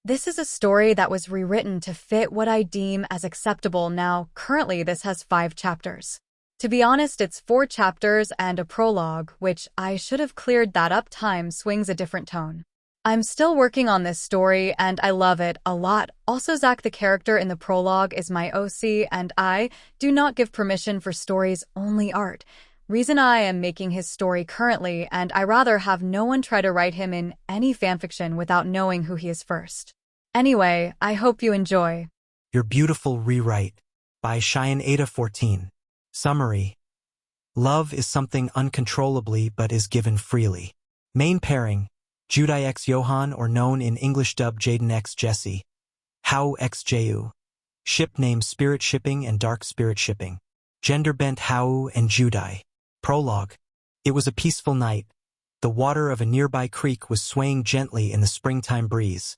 This is a story that was rewritten to fit what I deem as acceptable now. Currently, this has 5 chapters. To be honest, it's 4 chapters and a prologue, which I should have cleared that up. Time swings a different tone. I'm still working on this story, and I love it a lot. Also, Zach, the character in the prologue, is my OC, and I do not give permission for stories, only art. Reason I am making his story currently, and I rather have no one try to write him in any fanfiction without knowing who he is first. Anyway, I hope you enjoy. Your Beautiful Rewrite by Cheyenne Ada 14. Summary. Love is something uncontrollably but is given freely. Main pairing, Judai x Johan, or known in English dub Jaden x Jesse. Hau x Jehu. Ship name Spirit Shipping and Dark Spirit Shipping. Gender bent Hau and Judai. Prologue. It was a peaceful night. The water of a nearby creek was swaying gently in the springtime breeze.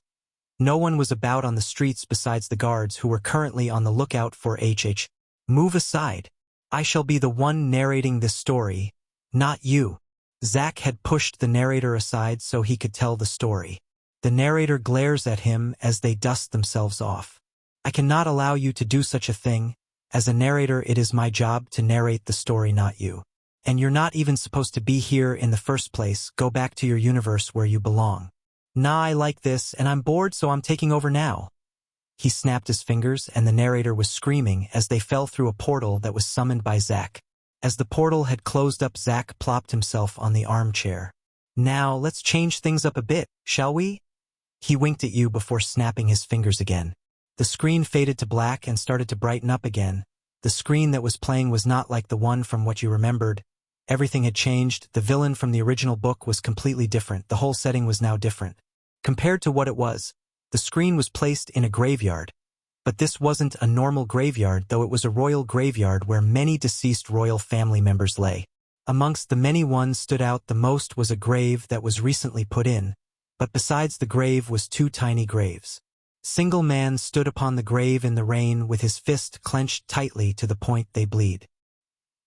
No one was about on the streets besides the guards who were currently on the lookout for HH. Move aside. I shall be the one narrating this story, not you. Zach had pushed the narrator aside so he could tell the story. The narrator glares at him as they dust themselves off. I cannot allow you to do such a thing. As a narrator, it is my job to narrate the story, not you. And you're not even supposed to be here in the first place. Go back to your universe where you belong. Nah, I like this, and I'm bored, so I'm taking over now. He snapped his fingers, and the narrator was screaming as they fell through a portal that was summoned by Zach. As the portal had closed up, Zach plopped himself on the armchair. Now, let's change things up a bit, shall we? He winked at you before snapping his fingers again. The screen faded to black and started to brighten up again. The screen that was playing was not like the one from what you remembered. Everything had changed. The villain from the original book was completely different. The whole setting was now different. Compared to what it was, the screen was placed in a graveyard. But this wasn't a normal graveyard, though it was a royal graveyard where many deceased royal family members lay. Amongst the many ones stood out the most was a grave that was recently put in, but besides the grave was 2 tiny graves. Single man stood upon the grave in the rain with his fist clenched tightly to the point they bleed.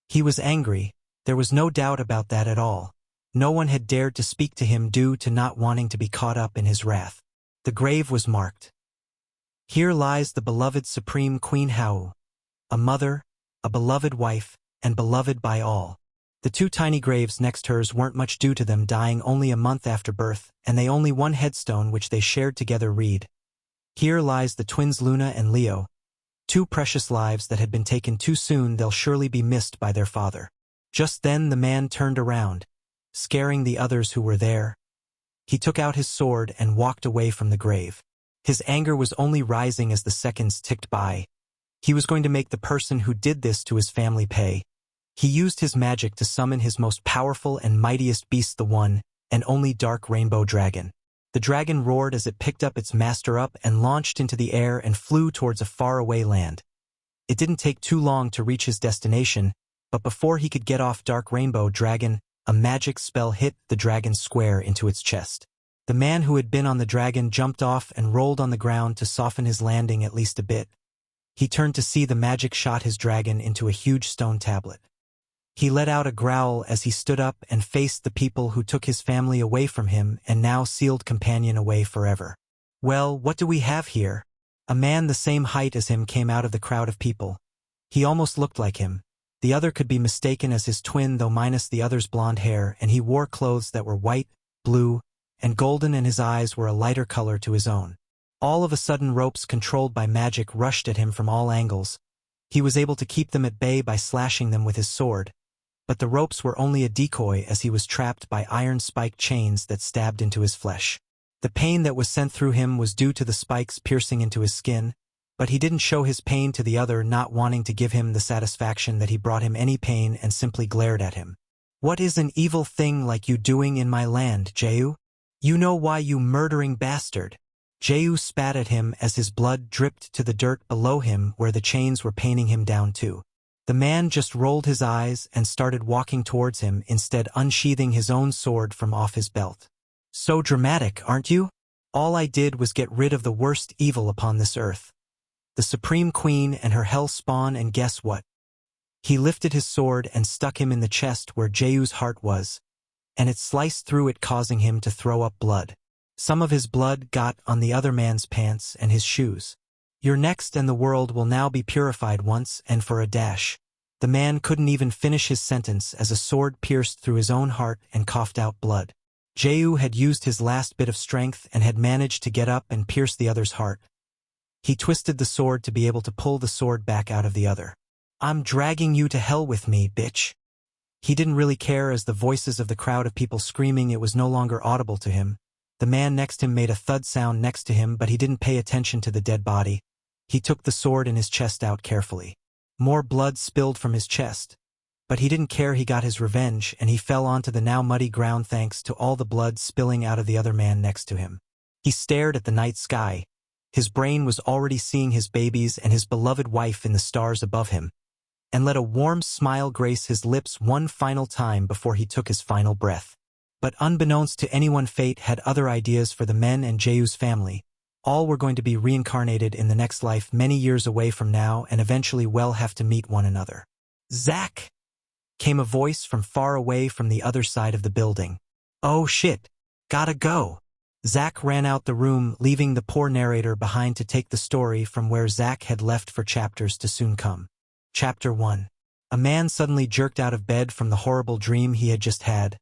He was angry. There was no doubt about that at all. No one had dared to speak to him due to not wanting to be caught up in his wrath. The grave was marked. Here lies the beloved Supreme Queen Hau, a mother, a beloved wife, and beloved by all. The 2 tiny graves next hers weren't much due to them dying only a month after birth, and they only one headstone which they shared together read. Here lies the twins Luna and Leo, 2 precious lives that had been taken too soon. They'll surely be missed by their father. Just then the man turned around, scaring the others who were there. He took out his sword and walked away from the grave. His anger was only rising as the seconds ticked by. He was going to make the person who did this to his family pay. He used his magic to summon his most powerful and mightiest beast, the one and only dark rainbow dragon. The dragon roared as it picked up its master up and launched into the air and flew towards a faraway land. It didn't take too long to reach his destination, but before he could get off Dark Rainbow Dragon, a magic spell hit the dragon square into its chest. The man who had been on the dragon jumped off and rolled on the ground to soften his landing at least a bit. He turned to see the magic shot his dragon into a huge stone tablet. He let out a growl as he stood up and faced the people who took his family away from him and now sealed companion away forever. Well, what do we have here? A man the same height as him came out of the crowd of people. He almost looked like him. The other could be mistaken as his twin, though minus the other's blonde hair, and he wore clothes that were white, blue, and golden, and his eyes were a lighter color to his own. All of a sudden, ropes controlled by magic rushed at him from all angles. He was able to keep them at bay by slashing them with his sword, but the ropes were only a decoy as he was trapped by iron spiked chains that stabbed into his flesh. The pain that was sent through him was due to the spikes piercing into his skin, but he didn't show his pain to the other, not wanting to give him the satisfaction that he brought him any pain, and simply glared at him. What is an evil thing like you doing in my land, Jehu? You know why, you murdering bastard? Jehu spat at him as his blood dripped to the dirt below him where the chains were paining him down to. The man just rolled his eyes and started walking towards him, instead unsheathing his own sword from off his belt. So dramatic, aren't you? All I did was get rid of the worst evil upon this earth, the Supreme Queen and her hell spawn, and guess what? He lifted his sword and stuck him in the chest where Jehu's heart was, and it sliced through it, causing him to throw up blood. Some of his blood got on the other man's pants and his shoes. You're next and the world will now be purified once and for a dash. The man couldn't even finish his sentence as a sword pierced through his own heart and coughed out blood. Jehu had used his last bit of strength and had managed to get up and pierce the other's heart. He twisted the sword to be able to pull the sword back out of the other. I'm dragging you to hell with me, bitch. He didn't really care as the voices of the crowd of people screaming it was no longer audible to him. The man next to him made a thud sound next to him, but he didn't pay attention to the dead body. He took the sword in his chest out carefully. More blood spilled from his chest. But he didn't care, he got his revenge, and he fell onto the now muddy ground thanks to all the blood spilling out of the other man next to him. He stared at the night sky. His brain was already seeing his babies and his beloved wife in the stars above him, and let a warm smile grace his lips one final time before he took his final breath. But unbeknownst to anyone, fate had other ideas for the men and Jehu's family. All were going to be reincarnated in the next life many years away from now and eventually will have to meet one another. Zach! Came a voice from far away from the other side of the building. Oh shit! Gotta go! Zach ran out the room, leaving the poor narrator behind to take the story from where Zach had left for chapters to soon come. Chapter 1. A man suddenly jerked out of bed from the horrible dream he had just had.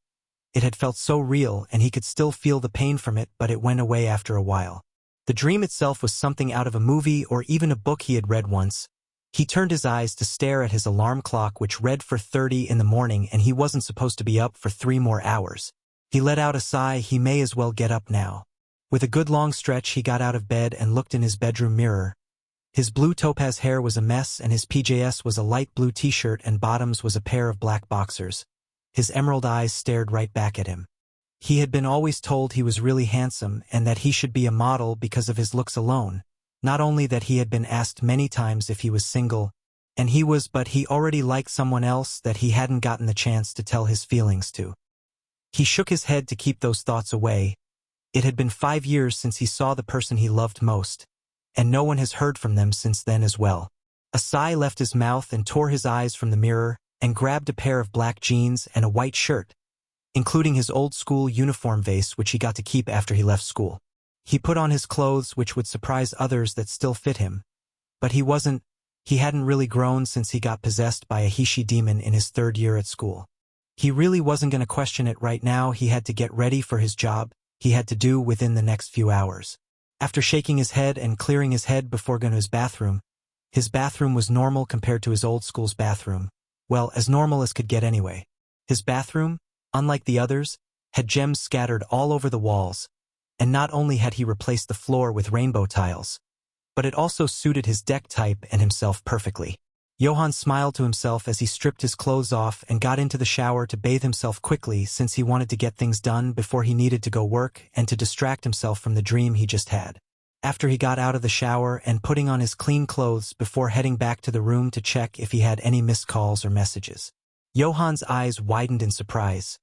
It had felt so real and he could still feel the pain from it, but it went away after a while. The dream itself was something out of a movie or even a book he had read once. He turned his eyes to stare at his alarm clock, which read 4:30 in the morning, and he wasn't supposed to be up for 3 more hours. He let out a sigh. He may as well get up now. With a good long stretch, he got out of bed and looked in his bedroom mirror. His blue topaz hair was a mess, and his PJs was a light blue t-shirt and bottoms was a pair of black boxers. His emerald eyes stared right back at him. He had been always told he was really handsome and that he should be a model because of his looks alone. Not only that, he had been asked many times if he was single, and he was, but he already liked someone else that he hadn't gotten the chance to tell his feelings to. He shook his head to keep those thoughts away. It had been 5 years since he saw the person he loved most, and no one has heard from them since then as well. A sigh left his mouth and tore his eyes from the mirror, and grabbed a pair of black jeans and a white shirt, including his old school uniform vest which he got to keep after he left school. He put on his clothes, which would surprise others that still fit him. But he hadn't really grown since he got possessed by a he-she demon in his 3rd year at school. He really wasn't going to question it right now. He had to get ready for his job he had to do within the next few hours. After shaking his head and clearing his head before going to his bathroom was normal compared to his old school's bathroom. Well, as normal as could get anyway. His bathroom, unlike the others, had gems scattered all over the walls, and not only had he replaced the floor with rainbow tiles, but it also suited his deck type and himself perfectly. Johann smiled to himself as he stripped his clothes off and got into the shower to bathe himself quickly, since he wanted to get things done before he needed to go work and to distract himself from the dream he just had. After he got out of the shower and putting on his clean clothes before heading back to the room to check if he had any missed calls or messages, Johann's eyes widened in surprise.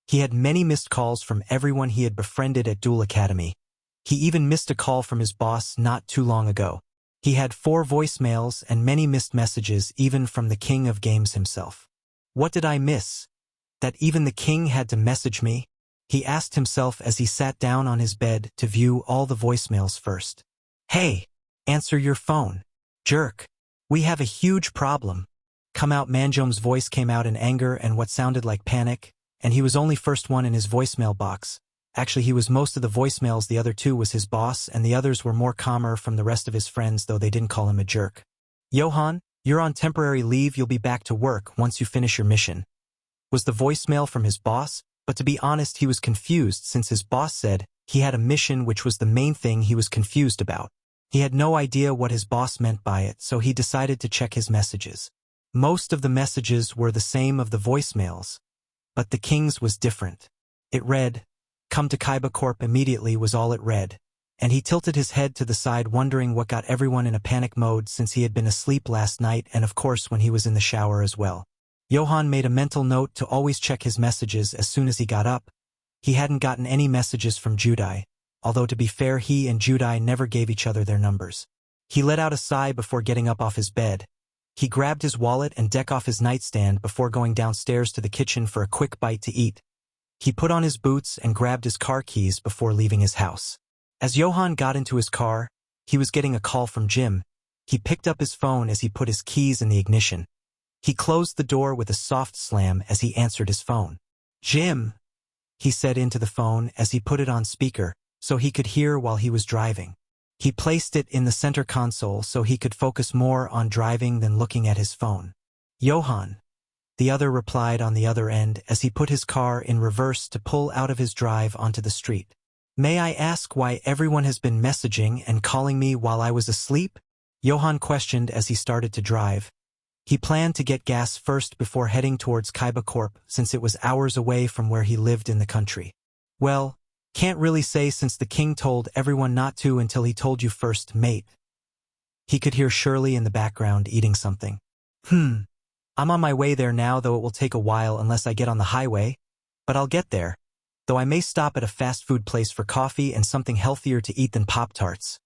He had many missed calls from everyone he had befriended at Duel Academy. He even missed a call from his boss not too long ago. He had 4 voicemails and many missed messages even from the king of games himself. What did I miss? That even the king had to message me? He asked himself as he sat down on his bed to view all the voicemails first. Hey, answer your phone. Jerk. We have a huge problem. Come out. Manjom's voice came out in anger and what sounded like panic, and he was only first one in his voicemail box. Actually, he was most of the voicemails. The other 2 was his boss, and the others were more calmer from the rest of his friends, though they didn't call him a jerk. Johann, you're on temporary leave. You'll be back to work once you finish your mission. Was the voicemail from his boss? But to be honest, he was confused since his boss said he had a mission, which was the main thing he was confused about. He had no idea what his boss meant by it, so he decided to check his messages. Most of the messages were the same of the voicemails, but the king's was different. It read, "Come to Kaiba Corp immediately," was all it read, and he tilted his head to the side, wondering what got everyone in a panic mode since he had been asleep last night and of course when he was in the shower as well. Johann made a mental note to always check his messages as soon as he got up. He hadn't gotten any messages from Judai, although to be fair, he and Judai never gave each other their numbers. He let out a sigh before getting up off his bed. He grabbed his wallet and deck off his nightstand before going downstairs to the kitchen for a quick bite to eat. He put on his boots and grabbed his car keys before leaving his house. As Johann got into his car, he was getting a call from Jim. He picked up his phone as he put his keys in the ignition. He closed the door with a soft slam as he answered his phone. "Jim," he said into the phone as he put it on speaker so he could hear while he was driving. He placed it in the center console so he could focus more on driving than looking at his phone. "Johann," the other replied on the other end as he put his car in reverse to pull out of his drive onto the street. "May I ask why everyone has been messaging and calling me while I was asleep?" Johann questioned as he started to drive. He planned to get gas first before heading towards Kaiba Corp since it was hours away from where he lived in the country. "Well, can't really say since the king told everyone not to until he told you first, mate." He could hear Shirley in the background eating something. I'm on my way there now, though it will take a while unless I get on the highway. But I'll get there. Though I may stop at a fast food place for coffee and something healthier to eat than Pop-Tarts."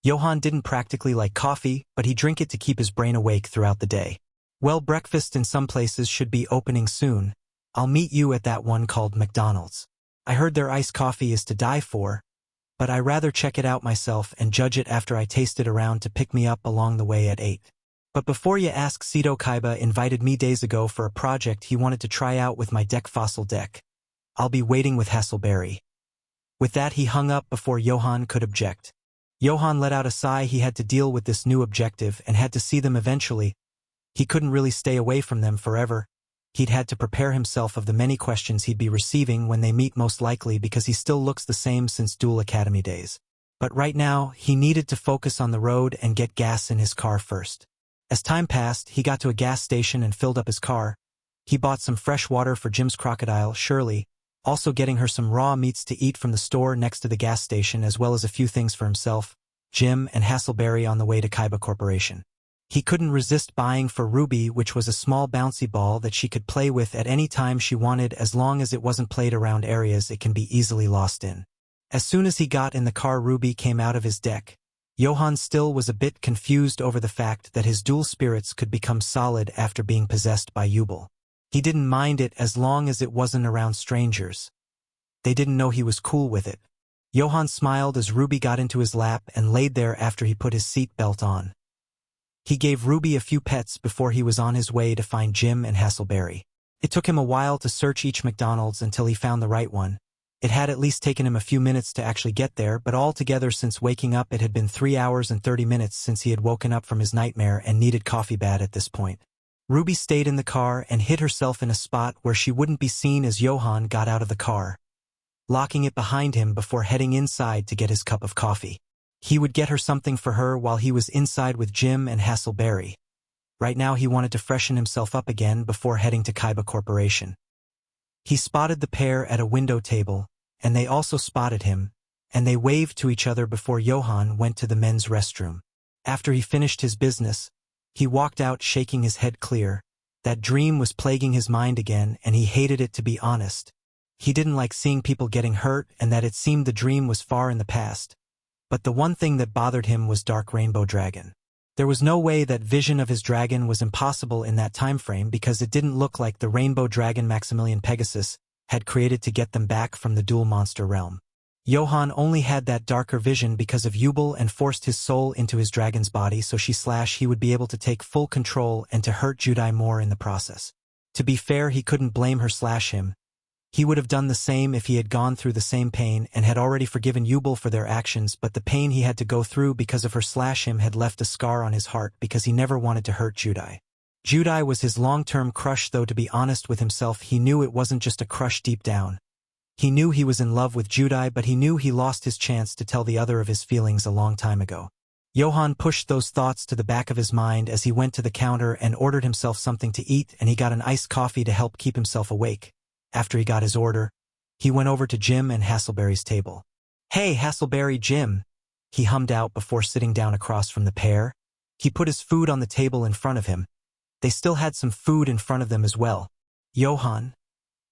Johann didn't practically like coffee, but he drank it to keep his brain awake throughout the day. "Well, breakfast in some places should be opening soon. I'll meet you at that one called McDonald's. I heard their iced coffee is to die for, but I rather check it out myself and judge it after I taste it around to pick me up along the way at 8. But before you ask, Sito Kaiba invited me days ago for a project he wanted to try out with my deck fossil deck. I'll be waiting with Hasselberry." With that, he hung up before Johann could object. Johann let out a sigh. He had to deal with this new objective and had to see them eventually. He couldn't really stay away from them forever. He'd had to prepare himself of the many questions he'd be receiving when they meet, most likely because he still looks the same since Duel Academy days. But right now, he needed to focus on the road and get gas in his car first. As time passed, he got to a gas station and filled up his car. He bought some fresh water for Jim's crocodile, Shirley, also getting her some raw meats to eat from the store next to the gas station, as well as a few things for himself, Jim, and Hasselberry on the way to Kaiba Corporation. He couldn't resist buying for Ruby, which was a small bouncy ball that she could play with at any time she wanted, as long as it wasn't played around areas it can be easily lost in. As soon as he got in the car, Ruby came out of his deck. Johann still was a bit confused over the fact that his dual spirits could become solid after being possessed by Yubel. He didn't mind it as long as it wasn't around strangers. They didn't know he was cool with it. Johann smiled as Ruby got into his lap and laid there after he put his seat belt on. He gave Ruby a few pets before he was on his way to find Jim and Hasselberry. It took him a while to search each McDonald's until he found the right one. It had at least taken him a few minutes to actually get there, but altogether since waking up it had been 3 hours and 30 minutes since he had woken up from his nightmare and needed coffee bad at this point. Ruby stayed in the car and hid herself in a spot where she wouldn't be seen as Johann got out of the car, locking it behind him before heading inside to get his cup of coffee. He would get her something for her while he was inside with Jim and Hasselberry. Right now he wanted to freshen himself up again before heading to Kaiba Corporation. He spotted the pair at a window table, and they also spotted him, and they waved to each other before Johann went to the men's restroom. After he finished his business, he walked out shaking his head clear. That dream was plaguing his mind again, and he hated it, to be honest. He didn't like seeing people getting hurt, and that it seemed the dream was far in the past. But the one thing that bothered him was Dark Rainbow Dragon. There was no way that vision of his dragon was impossible in that time frame, because it didn't look like the Rainbow Dragon Maximilian Pegasus had created to get them back from the dual monster realm. Johann only had that darker vision because of Yubel and forced his soul into his dragon's body so he would be able to take full control and to hurt Judai more in the process. To be fair, he couldn't blame her / him. He would have done the same if he had gone through the same pain and had already forgiven Yubel for their actions, but the pain he had to go through because of her / him had left a scar on his heart because he never wanted to hurt Judai. Judai was his long-term crush, though to be honest with himself he knew it wasn't just a crush deep down. He knew he was in love with Judai, but he knew he lost his chance to tell the other of his feelings a long time ago. Johann pushed those thoughts to the back of his mind as he went to the counter and ordered himself something to eat, and he got an iced coffee to help keep himself awake. After he got his order, he went over to Jim and Hasselberry's table. "Hey, Hasselberry, Jim," he hummed out before sitting down across from the pair. He put his food on the table in front of him. They still had some food in front of them as well. "Johann."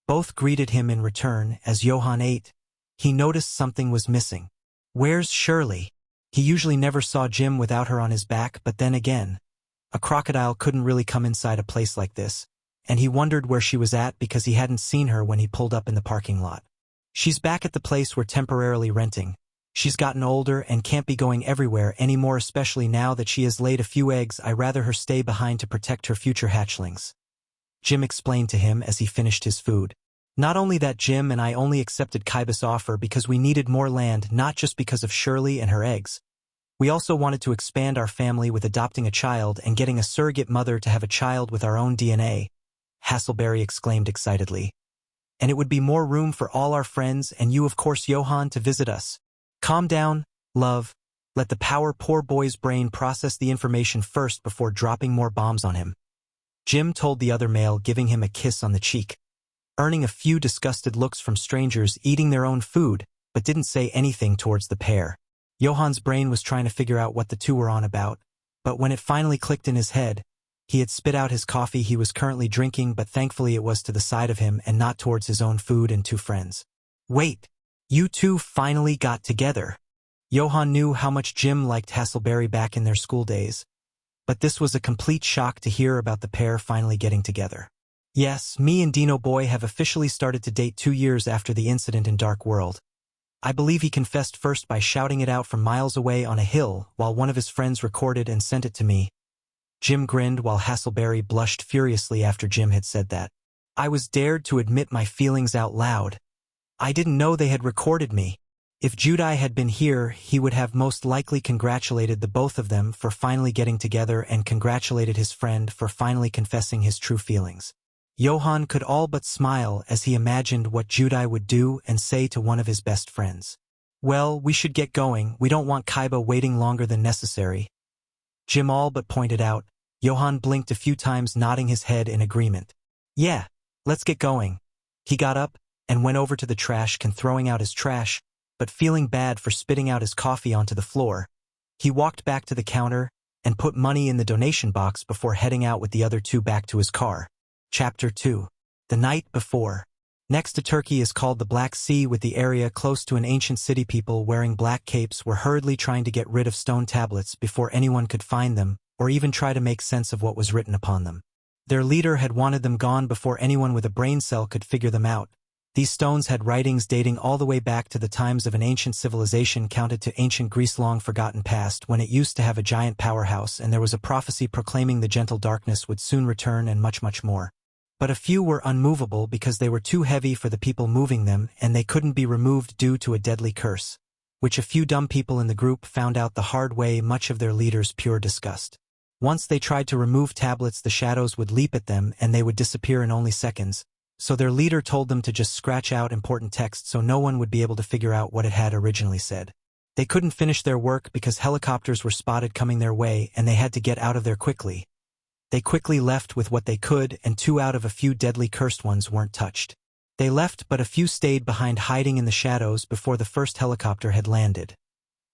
Both greeted him in return. As Johann ate, he noticed something was missing. "Where's Shirley?" He usually never saw Jim without her on his back, but then again, a crocodile couldn't really come inside a place like this. and he wondered where she was at because he hadn't seen her when he pulled up in the parking lot. She's back at the place we're temporarily renting. She's gotten older and can't be going everywhere anymore, especially now that she has laid a few eggs. I'd rather her stay behind to protect her future hatchlings. Jim explained to him as he finished his food. Not only that, Jim and I only accepted Kaiba's offer because we needed more land, not just because of Shirley and her eggs. We also wanted to expand our family with adopting a child and getting a surrogate mother to have a child with our own DNA, Hasselberry exclaimed excitedly. And it would be more room for all our friends and you, of course, Johan, to visit us. Calm down, love. Let the poor boy's brain process the information first before dropping more bombs on him. Jim told the other male, giving him a kiss on the cheek. Earning a few disgusted looks from strangers eating their own food, but didn't say anything towards the pair. Johan's brain was trying to figure out what the two were on about, but when it finally clicked in his head, he had spit out his coffee he was currently drinking, but thankfully it was to the side of him and not towards his own food and two friends. Wait, you two finally got together. Johan knew how much Jim liked Hasselberry back in their school days, but this was a complete shock to hear about the pair finally getting together. Yes, me and Dino Boy have officially started to date 2 years after the incident in Dark World. I believe he confessed first by shouting it out from miles away on a hill while one of his friends recorded and sent it to me. Jim grinned while Hasselberry blushed furiously after Jim had said that. I was dared to admit my feelings out loud. I didn't know they had recorded me. If Judai had been here, he would have most likely congratulated the both of them for finally getting together and congratulated his friend for finally confessing his true feelings. Johan could all but smile as he imagined what Judai would do and say to one of his best friends. Well, we should get going. We don't want Kaiba waiting longer than necessary. Jim all but pointed out. Johan blinked a few times, nodding his head in agreement. Yeah, let's get going. He got up and went over to the trash can, throwing out his trash, but feeling bad for spitting out his coffee onto the floor. He walked back to the counter and put money in the donation box before heading out with the other two back to his car. Chapter 2. The Night Before. Next to Turkey is called the Black Sea, with the area close to an ancient city. People wearing black capes were hurriedly trying to get rid of stone tablets before anyone could find them or even try to make sense of what was written upon them. Their leader had wanted them gone before anyone with a brain cell could figure them out. These stones had writings dating all the way back to the times of an ancient civilization counted to ancient Greece, long forgotten past, when it used to have a giant powerhouse and there was a prophecy proclaiming the gentle darkness would soon return, and much more. But a few were unmovable because they were too heavy for the people moving them and they couldn't be removed due to a deadly curse, which a few dumb people in the group found out the hard way, much of their leader's pure disgust. Once they tried to remove tablets, the shadows would leap at them and they would disappear in only seconds, so their leader told them to just scratch out important text so no one would be able to figure out what it had originally said. They couldn't finish their work because helicopters were spotted coming their way and they had to get out of there quickly. They quickly left with what they could, and 2 out of a few deadly cursed ones weren't touched. They left, but a few stayed behind, hiding in the shadows before the first helicopter had landed.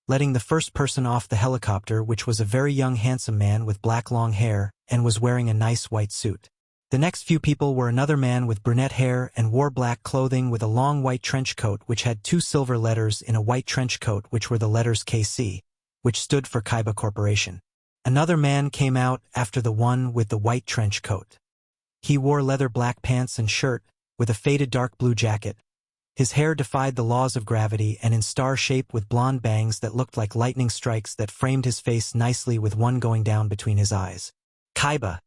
Letting the first person off the helicopter, which was a very young handsome man with black long hair and was wearing a nice white suit. The next few people were another man with brunette hair and wore black clothing with a long white trench coat which had 2 silver letters in a white trench coat, which were the letters KC, which stood for Kaiba Corporation. Another man came out after the one with the white trench coat. He wore leather black pants and shirt, with a faded dark blue jacket. His hair defied the laws of gravity and in star shape with blonde bangs that looked like lightning strikes that framed his face nicely, with one going down between his eyes. Kaiba,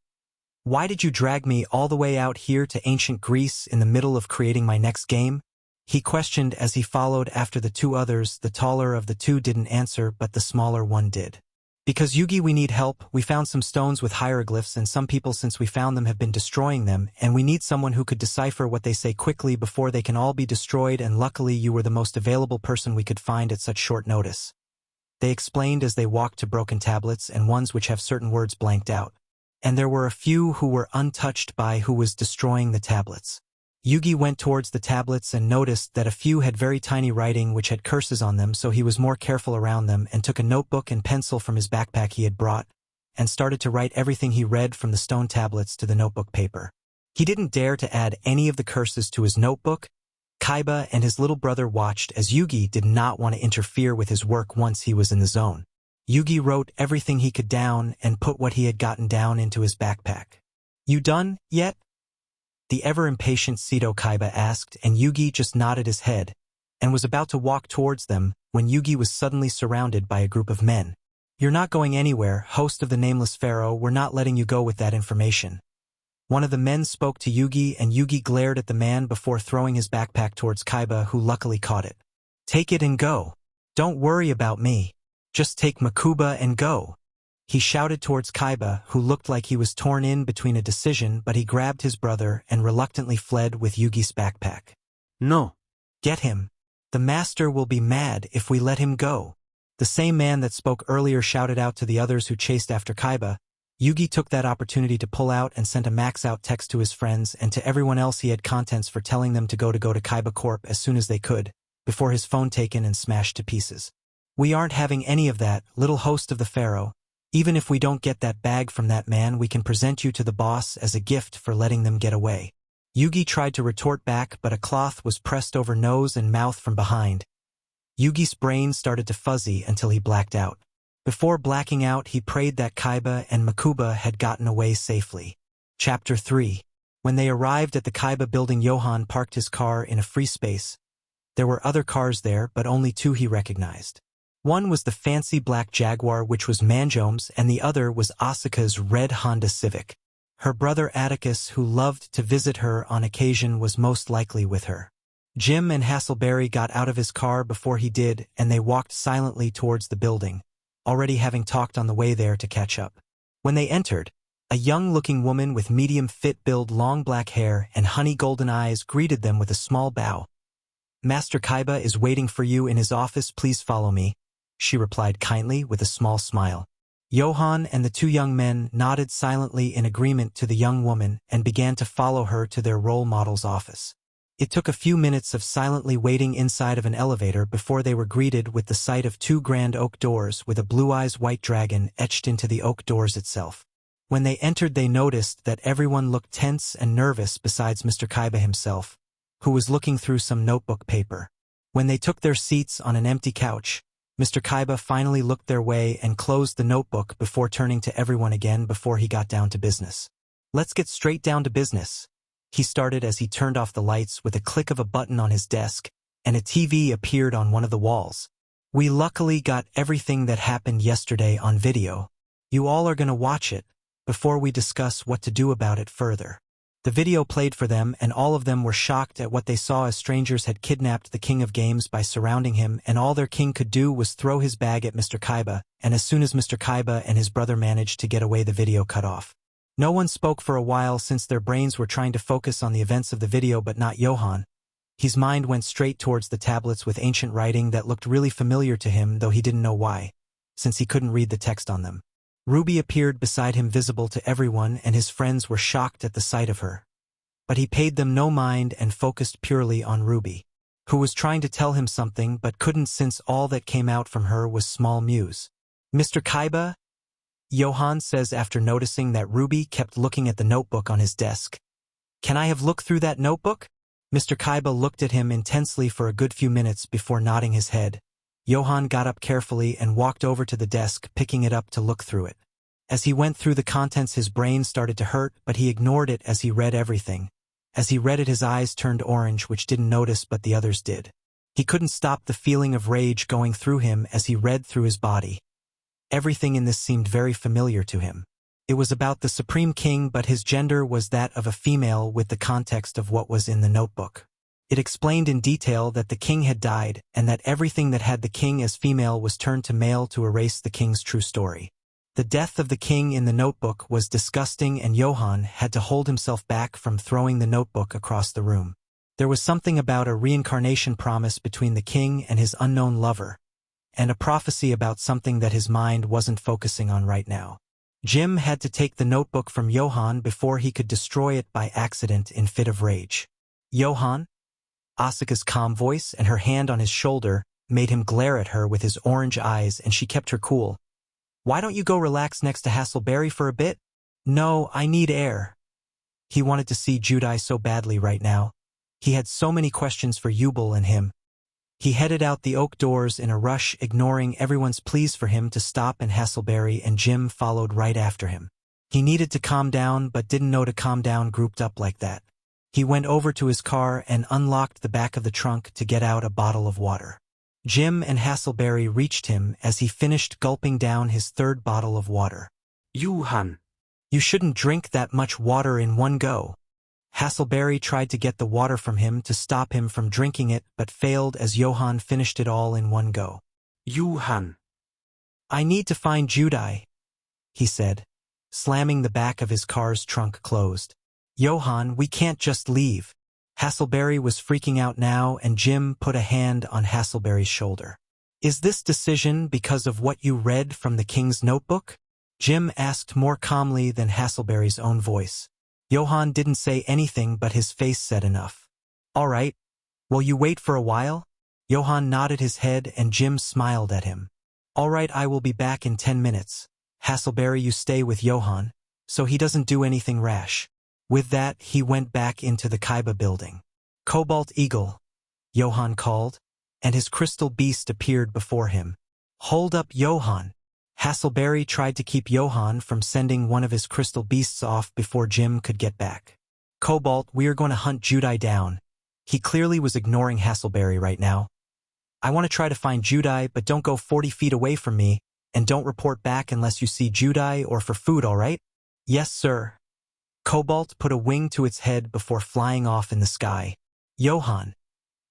why did you drag me all the way out here to ancient Greece in the middle of creating my next game? He questioned as he followed after the 2 others. The taller of the 2 didn't answer, but the smaller one did. Because Yugi, we need help. We found some stones with hieroglyphs and some people since we found them have been destroying them, and we need someone who could decipher what they say quickly before they can all be destroyed, and luckily you were the most available person we could find at such short notice. They explained as they walked to broken tablets and ones which have certain words blanked out. And there were a few who were untouched by who was destroying the tablets. Yugi went towards the tablets and noticed that a few had very tiny writing which had curses on them, so he was more careful around them and took a notebook and pencil from his backpack he had brought and started to write everything he read from the stone tablets to the notebook paper. He didn't dare to add any of the curses to his notebook. Kaiba and his little brother watched as Yugi did not want to interfere with his work once he was in the zone. Yugi wrote everything he could down and put what he had gotten down into his backpack. You done yet? the ever-impatient Seto Kaiba asked, and Yugi just nodded his head, and was about to walk towards them when Yugi was suddenly surrounded by a group of men. "You're not going anywhere, host of the Nameless Pharaoh, we're not letting you go with that information." One of the men spoke to Yugi, and Yugi glared at the man before throwing his backpack towards Kaiba, who luckily caught it. "Take it and go. Don't worry about me. Just take Makuba and go." He shouted towards Kaiba, who looked like he was torn in between a decision, but he grabbed his brother and reluctantly fled with Yugi's backpack. "No. Get him. The master will be mad if we let him go." The same man that spoke earlier shouted out to the others who chased after Kaiba. Yugi took that opportunity to pull out and sent a max-out text to his friends and to everyone else he had contents for telling them to go to Kaiba Corp as soon as they could, before his phone taken and smashed to pieces. "We aren't having any of that, little host of the Pharaoh. Even if we don't get that bag from that man, we can present you to the boss as a gift for letting them get away." Yugi tried to retort back, but a cloth was pressed over nose and mouth from behind. Yugi's brain started to fuzzy until he blacked out. Before blacking out, he prayed that Kaiba and Makuba had gotten away safely. Chapter 3. When they arrived at the Kaiba building, Johan parked his car in a free space. There were other cars there, but only two he recognized. One was the fancy black Jaguar, which was Manjome's, and the other was Asuka's red Honda Civic. Her brother Atticus, who loved to visit her on occasion, was most likely with her. Jim and Hasselberry got out of his car before he did, and they walked silently towards the building, already having talked on the way there to catch up. When they entered, a young-looking woman with medium-fit build, long black hair, and honey-golden eyes greeted them with a small bow. "Master Kaiba is waiting for you in his office, please follow me," she replied kindly with a small smile. Johan and the two young men nodded silently in agreement to the young woman and began to follow her to their role model's office. It took a few minutes of silently waiting inside of an elevator before they were greeted with the sight of two grand oak doors with a blue-eyes white dragon etched into the oak doors itself. When they entered, they noticed that everyone looked tense and nervous besides Mr. Kaiba himself, who was looking through some notebook paper. When they took their seats on an empty couch, Mr. Kaiba finally looked their way and closed the notebook before turning to everyone again before he got down to business. "Let's get straight down to business," he started as he turned off the lights with a click of a button on his desk, and a TV appeared on one of the walls. "We luckily got everything that happened yesterday on video. You all are going to watch it before we discuss what to do about it further." The video played for them, and all of them were shocked at what they saw as strangers had kidnapped the King of Games by surrounding him, and all their king could do was throw his bag at Mr. Kaiba, and as soon as Mr. Kaiba and his brother managed to get away, the video cut off. No one spoke for a while since their brains were trying to focus on the events of the video, but not Johan. His mind went straight towards the tablets with ancient writing that looked really familiar to him, though he didn't know why, since he couldn't read the text on them. Ruby appeared beside him, visible to everyone, and his friends were shocked at the sight of her. But he paid them no mind and focused purely on Ruby, who was trying to tell him something but couldn't, since all that came out from her was small mews. "Mr. Kaiba?" Johan says after noticing that Ruby kept looking at the notebook on his desk. "Can I have looked through that notebook?" Mr. Kaiba looked at him intensely for a good few minutes before nodding his head. Johan got up carefully and walked over to the desk, picking it up to look through it. As he went through the contents, his brain started to hurt, but he ignored it as he read everything. As he read it, his eyes turned orange, which didn't notice, but the others did. He couldn't stop the feeling of rage going through him as he read through his body. Everything in this seemed very familiar to him. It was about the Supreme King, but his gender was that of a female with the context of what was in the notebook. It explained in detail that the king had died, and that everything that had the king as female was turned to male to erase the king's true story. The death of the king in the notebook was disgusting, and Johan had to hold himself back from throwing the notebook across the room. There was something about a reincarnation promise between the king and his unknown lover, and a prophecy about something that his mind wasn't focusing on right now. Jim had to take the notebook from Johan before he could destroy it by accident in fit of rage. "Johan?" Asuka's calm voice and her hand on his shoulder made him glare at her with his orange eyes, and she kept her cool. "Why don't you go relax next to Hasselberry for a bit?" "No, I need air." He wanted to see Judai so badly right now. He had so many questions for Yubel and him. He headed out the oak doors in a rush, ignoring everyone's pleas for him to stop, and Hasselberry and Jim followed right after him. He needed to calm down, but didn't know to calm down grouped up like that. He went over to his car and unlocked the back of the trunk to get out a bottle of water. Jim and Hasselberry reached him as he finished gulping down his third bottle of water. Johan. You shouldn't drink that much water in one go. Hasselberry tried to get the water from him to stop him from drinking it but failed as Johan finished it all in one go. Johan. I need to find Judy, he said, slamming the back of his car's trunk closed. Johan, we can't just leave. Hasselberry was freaking out now and Jim put a hand on Hasselberry's shoulder. Is this decision because of what you read from the King's notebook? Jim asked more calmly than Hasselberry's own voice. Johan didn't say anything but his face said enough. All right. Will you wait for a while? Johan nodded his head and Jim smiled at him. All right, I will be back in 10 minutes. Hasselberry, you stay with Johan, so he doesn't do anything rash. With that, he went back into the Kaiba building. Cobalt Eagle, Johan called, and his crystal beast appeared before him. Hold up, Johan. Hasselberry tried to keep Johan from sending one of his crystal beasts off before Jim could get back. Cobalt, we are going to hunt Judy down. He clearly was ignoring Hasselberry right now. I want to try to find Judy, but don't go 40 feet away from me, and don't report back unless you see Judy or for food, all right? Yes, sir. Cobalt put a wing to its head before flying off in the sky. Johan,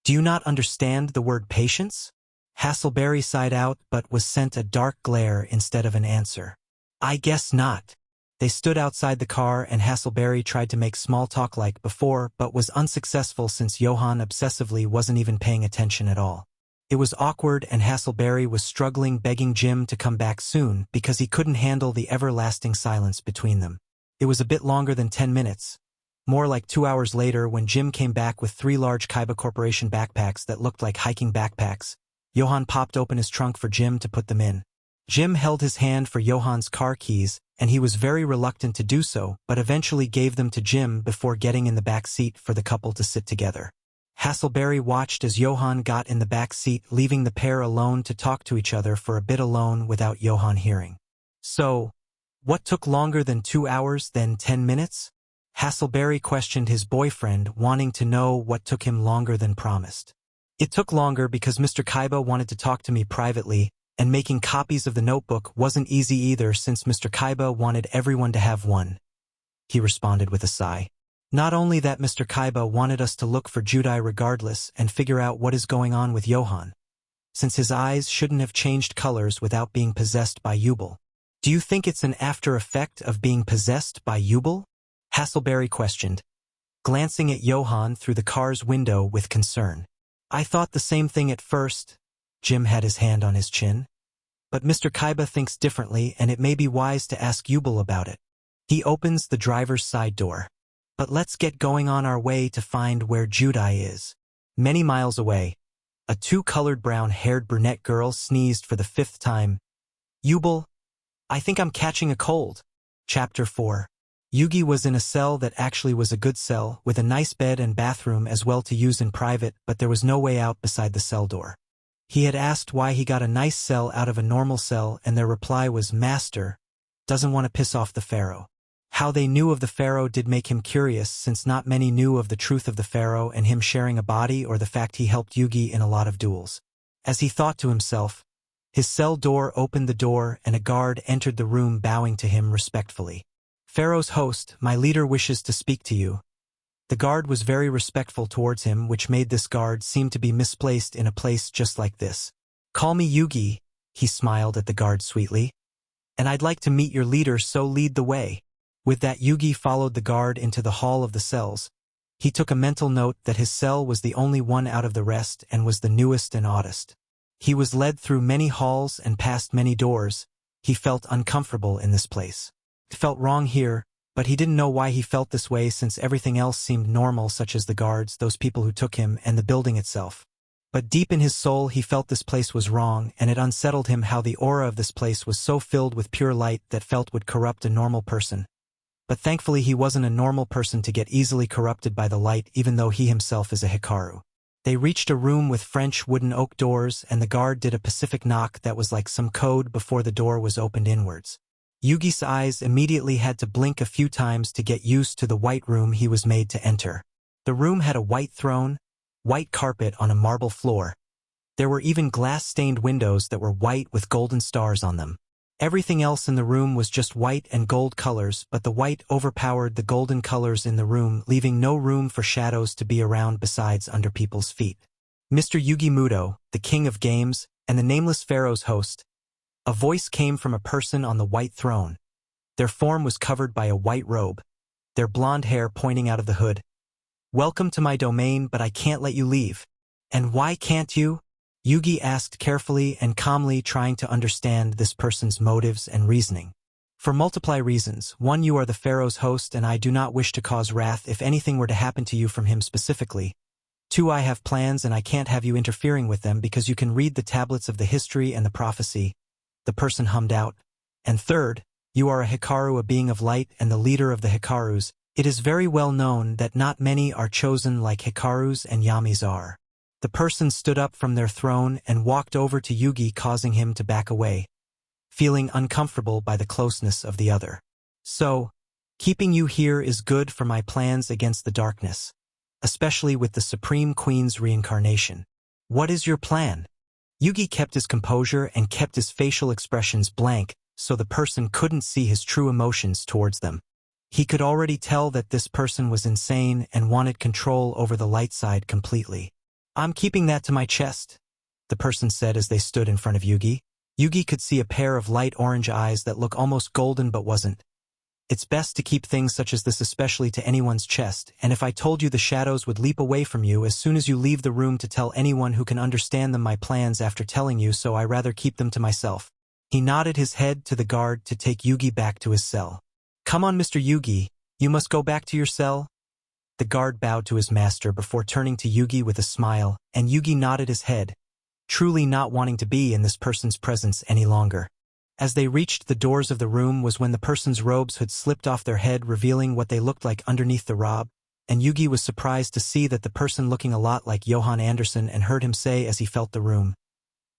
do you not understand the word patience? Hasselberry sighed out but was sent a dark glare instead of an answer. I guess not. They stood outside the car and Hasselberry tried to make small talk like before but was unsuccessful since Johan obsessively wasn't even paying attention at all. It was awkward and Hasselberry was struggling begging Jim to come back soon because he couldn't handle the everlasting silence between them. It was a bit longer than 10 minutes. More like 2 hours later when Jim came back with 3 large Kaiba Corporation backpacks that looked like hiking backpacks. Johan popped open his trunk for Jim to put them in. Jim held his hand for Johan's car keys, and he was very reluctant to do so, but eventually gave them to Jim before getting in the back seat for the couple to sit together. Hasselberry watched as Johan got in the back seat, leaving the pair alone to talk to each other for a bit alone without Johan hearing. So, what took longer than 2 hours than 10 minutes? Hasselberry questioned his boyfriend, wanting to know what took him longer than promised. It took longer because Mr. Kaiba wanted to talk to me privately, and making copies of the notebook wasn't easy either since Mr. Kaiba wanted everyone to have one. He responded with a sigh. Not only that, Mr. Kaiba wanted us to look for Judy regardless and figure out what is going on with Johan, since his eyes shouldn't have changed colors without being possessed by Yubel. Do you think it's an after effect of being possessed by Yubel? Hasselberry questioned, glancing at Johan through the car's window with concern. I thought the same thing at first. Jim had his hand on his chin. But Mr. Kaiba thinks differently and it may be wise to ask Yubel about it. He opens the driver's side door. But let's get going on our way to find where Judy is. Many miles away, a 2-colored brown-haired brunette girl sneezed for the 5th time. Yubel, I think I'm catching a cold. Chapter 4. Yugi was in a cell that actually was a good cell, with a nice bed and bathroom as well to use in private, but there was no way out beside the cell door. He had asked why he got a nice cell out of a normal cell, and their reply was, Master doesn't want to piss off the Pharaoh. How they knew of the Pharaoh did make him curious, since not many knew of the truth of the Pharaoh and him sharing a body or the fact he helped Yugi in a lot of duels. As he thought to himself, his cell door opened the door and a guard entered the room bowing to him respectfully. Pharaoh's host, my leader wishes to speak to you. The guard was very respectful towards him, which made this guard seem to be misplaced in a place just like this. Call me Yugi, he smiled at the guard sweetly. And I'd like to meet your leader, so lead the way. With that, Yugi followed the guard into the hall of the cells. He took a mental note that his cell was the only one out of the rest and was the newest and oddest. He was led through many halls and past many doors. He felt uncomfortable in this place. It felt wrong here, but he didn't know why he felt this way since everything else seemed normal, such as the guards, those people who took him, and the building itself. But deep in his soul he felt this place was wrong, and it unsettled him how the aura of this place was so filled with pure light that felt would corrupt a normal person. But thankfully he wasn't a normal person to get easily corrupted by the light, even though he himself is a Hikaru. They reached a room with French wooden oak doors, and the guard did a Pacific knock that was like some code before the door was opened inwards. Yugi's eyes immediately had to blink a few times to get used to the white room he was made to enter. The room had a white throne, white carpet on a marble floor. There were even glass-stained windows that were white with golden stars on them. Everything else in the room was just white and gold colors, but the white overpowered the golden colors in the room, leaving no room for shadows to be around besides under people's feet. Mr. Yugi Muto, the king of games, and the nameless pharaoh's host. A voice came from a person on the white throne. Their form was covered by a white robe, their blonde hair pointing out of the hood. "Welcome to my domain, but I can't let you leave." "And why can't you?" Yugi asked carefully and calmly, trying to understand this person's motives and reasoning. "For multiple reasons. 1, you are the pharaoh's host, and I do not wish to cause wrath if anything were to happen to you from him specifically. 2, I have plans and I can't have you interfering with them because you can read the tablets of the history and the prophecy," the person hummed out. "And 3rd, you are a Hikaru, a being of light and the leader of the Hikarus. It is very well known that not many are chosen like Hikarus and Yamis are." The person stood up from their throne and walked over to Yugi, causing him to back away, feeling uncomfortable by the closeness of the other. "So, keeping you here is good for my plans against the darkness, especially with the Supreme Queen's reincarnation. What is your plan?" Yugi kept his composure and kept his facial expressions blank, so the person couldn't see his true emotions towards them. He could already tell that this person was insane and wanted control over the light side completely. "I'm keeping that to my chest," the person said as they stood in front of Yugi. Yugi could see a pair of light orange eyes that look almost golden but wasn't. "It's best to keep things such as this especially to anyone's chest, and if I told you the shadows would leap away from you as soon as you leave the room to tell anyone who can understand them my plans after telling you, so I rather keep them to myself." He nodded his head to the guard to take Yugi back to his cell. "Come on, Mr. Yugi, you must go back to your cell." The guard bowed to his master before turning to Yugi with a smile, and Yugi nodded his head, truly not wanting to be in this person's presence any longer. As they reached the doors of the room was when the person's robes had slipped off their head, revealing what they looked like underneath the robe, and Yugi was surprised to see that the person looking a lot like Johan Anderson, and heard him say as he felt the room,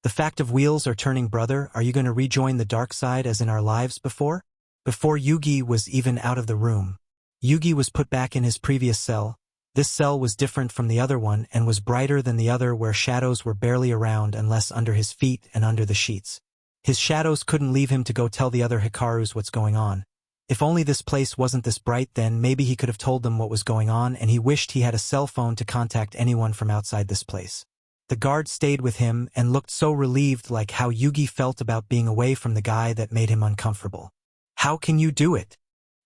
"The fact of wheels are turning, brother. Are you going to rejoin the dark side as in our lives before?" Before Yugi was even out of the room, Yugi was put back in his previous cell. This cell was different from the other one and was brighter than the other, where shadows were barely around unless under his feet and under the sheets. His shadows couldn't leave him to go tell the other Hikarus what's going on. If only this place wasn't this bright, then maybe he could have told them what was going on, and he wished he had a cell phone to contact anyone from outside this place. The guard stayed with him and looked so relieved, like how Yugi felt about being away from the guy that made him uncomfortable. "How can you do it?"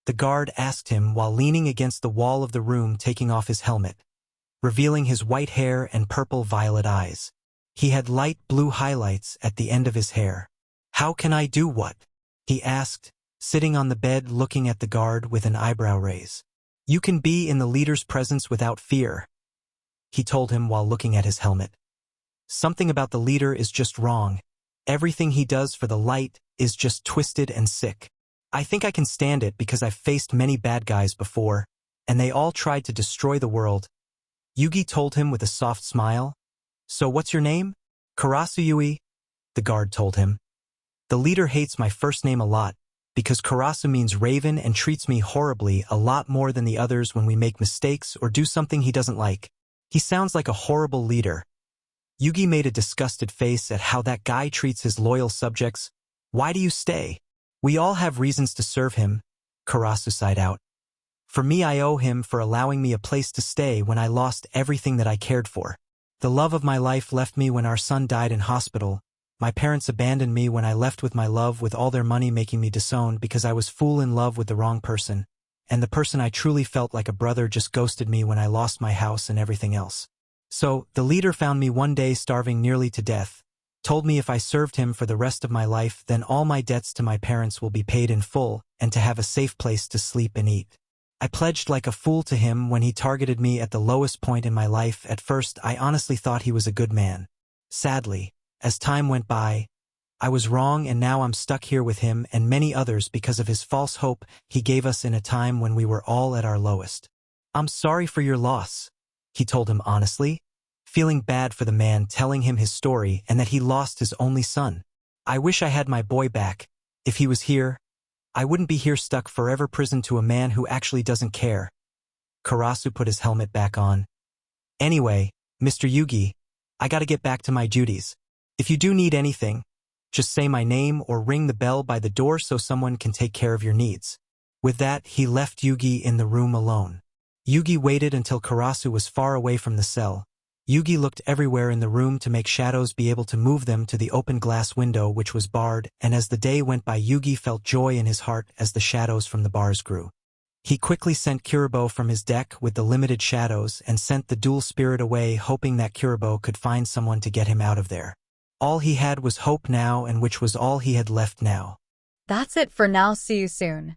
the guard asked him while leaning against the wall of the room, taking off his helmet, revealing his white hair and purple-violet eyes. He had light blue highlights at the end of his hair. "How can I do what?" he asked, sitting on the bed looking at the guard with an eyebrow raise. "You can be in the leader's presence without fear," he told him while looking at his helmet. "Something about the leader is just wrong. Everything he does for the light is just twisted and sick. I think I can stand it because I've faced many bad guys before, and they all tried to destroy the world," Yugi told him with a soft smile. "So what's your name?" "Karasuyui," the guard told him. "The leader hates my first name a lot, because Karasu means raven and treats me horribly a lot more than the others when we make mistakes or do something he doesn't like. He sounds like a horrible leader." Yugi made a disgusted face at how that guy treats his loyal subjects. "Why do you stay?" "We all have reasons to serve him," Karasu sighed out. "For me, I owe him for allowing me a place to stay when I lost everything that I cared for. The love of my life left me when our son died in hospital. My parents abandoned me when I left with my love, with all their money, making me disown because I was fool in love with the wrong person. And the person I truly felt like a brother just ghosted me when I lost my house and everything else. So, the leader found me one day starving nearly to death, told me if I served him for the rest of my life, then all my debts to my parents will be paid in full, and to have a safe place to sleep and eat. I pledged like a fool to him when he targeted me at the lowest point in my life. At first, I honestly thought he was a good man. Sadly, as time went by, I was wrong, and now I'm stuck here with him and many others because of his false hope he gave us in a time when we were all at our lowest. I'm sorry for your loss," he told him honestly, feeling bad for the man telling him his story and that he lost his only son. "I wish I had my boy back. If he was here, I wouldn't be here stuck forever, prison to a man who actually doesn't care." Karasu put his helmet back on. Anyway, Mr. Yugi, I gotta get back to my duties. If you do need anything, just say my name or ring the bell by the door so someone can take care of your needs. With that, he left Yugi in the room alone. Yugi waited until Karasu was far away from the cell. Yugi looked everywhere in the room to make shadows be able to move them to the open glass window which was barred, and as the day went by Yugi felt joy in his heart as the shadows from the bars grew. He quickly sent Kuribo from his deck with the limited shadows and sent the dual spirit away, hoping that Kuribo could find someone to get him out of there. All he had was hope now, and which was all he had left now. That's it for now. See you soon.